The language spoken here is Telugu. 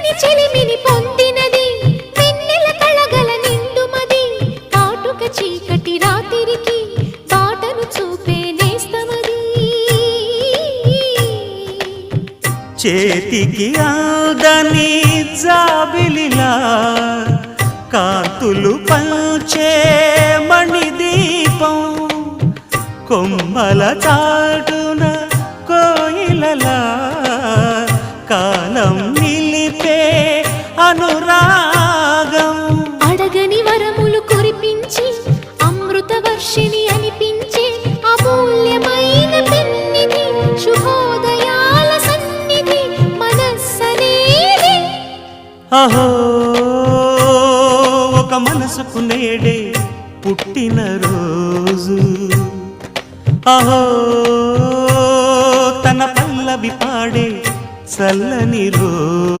వెచ్చని చెలిమిని పొందినది వెన్నెల కళగల నిండుమది కాటుక చీకటి రాత్రికి బాటను చూపే నేస్తమది చేతికి అందని జాబిలిలా కాంతులు పంచే మణిదీపం కొమ్మల చాటున కోయిలలా కాలం నిలిపే అనురాగం అడగని వరములు కురిపించి అమృత వర్షిణి అనిపించే అమూల్యమైన పెన్నిధి శుభోదయాల సన్నిధి మనస్సనేది అహో ఒక మనసుకు నేడే పుట్టిన రోజు అహో తన పల్లవి పాడే చల్లని రోజు